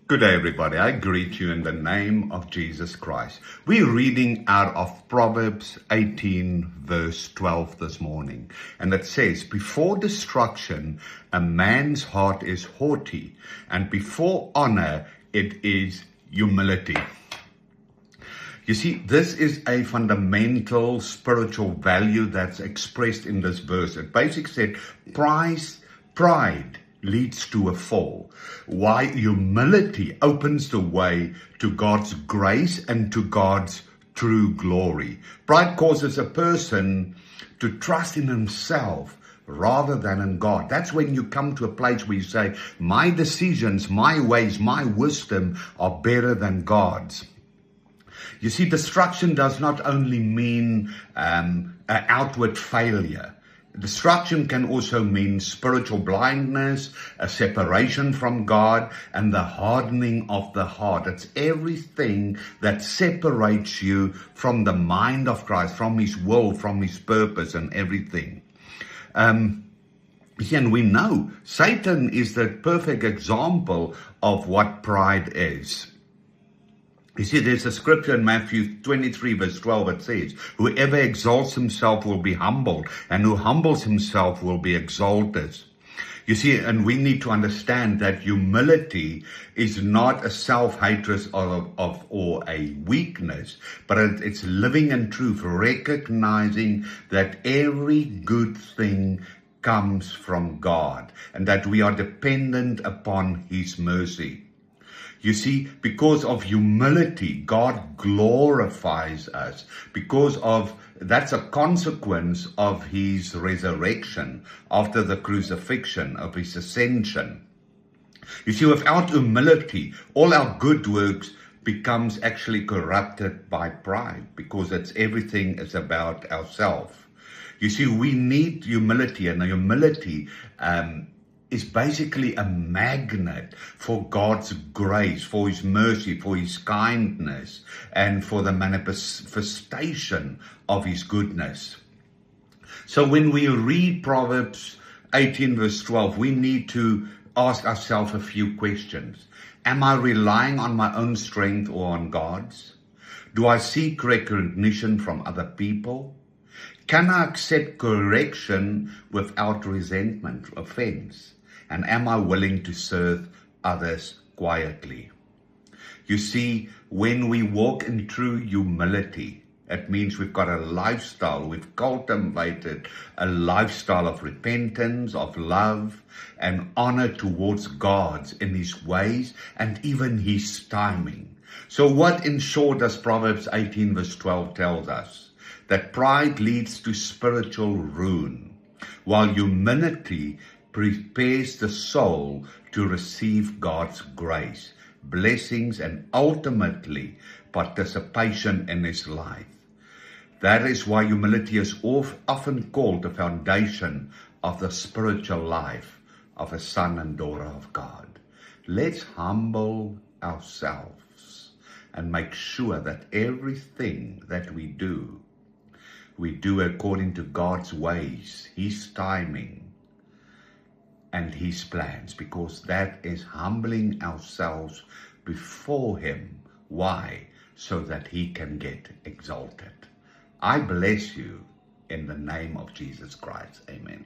Good day, everybody. I greet you in the name of Jesus Christ. We're reading out of Proverbs 18, verse 12 this morning. And it says, before destruction, a man's heart is haughty, and before honor, it is humility. You see, this is a fundamental spiritual value that's expressed in this verse. It basically said, pride leads to a fall, while humility opens the way to God's grace and to God's true glory. Pride causes a person to trust in himself rather than in God. That's when you come to a place where you say, my decisions, my ways, my wisdom are better than God's. You see, destruction does not only mean an outward failure. Destruction can also mean spiritual blindness, a separation from God, and the hardening of the heart. It's everything that separates you from the mind of Christ, from His will, from His purpose, and everything. And we know Satan is the perfect example of what pride is. You see, there's a scripture in Matthew 23, verse 12, it says, whoever exalts himself will be humbled, and who humbles himself will be exalted. You see, and we need to understand that humility is not a self-hatred or a weakness, but it's living in truth, recognizing that every good thing comes from God, and that we are dependent upon His mercy. You see, because of humility, God glorifies us. That's a consequence of His resurrection, after the crucifixion, of His ascension. You see, without humility, all our good works becomes actually corrupted by pride, because everything is about ourselves. You see, we need humility, and humility is basically a magnet for God's grace, for His mercy, for His kindness, and for the manifestation of His goodness. So when we read Proverbs 18 verse 12, we need to ask ourselves a few questions. Am I relying on my own strength or on God's? Do I seek recognition from other people? Can I accept correction without resentment, offense? And am I willing to serve others quietly? You see, when we walk in true humility, it means we've got a lifestyle, we've cultivated a lifestyle of repentance, of love, and honor towards God in His ways and even His timing. So what in short does Proverbs 18 verse 12 tells us? That pride leads to spiritual ruin, while humility prepares the soul to receive God's grace, blessings, and ultimately participation in His life. That is why humility is often called the foundation of the spiritual life of a son and daughter of God. Let's humble ourselves and make sure that everything that we do according to God's ways, His timing, and His plans, because that is humbling ourselves before Him. Why? So that He can get exalted. I bless you in the name of Jesus Christ. Amen.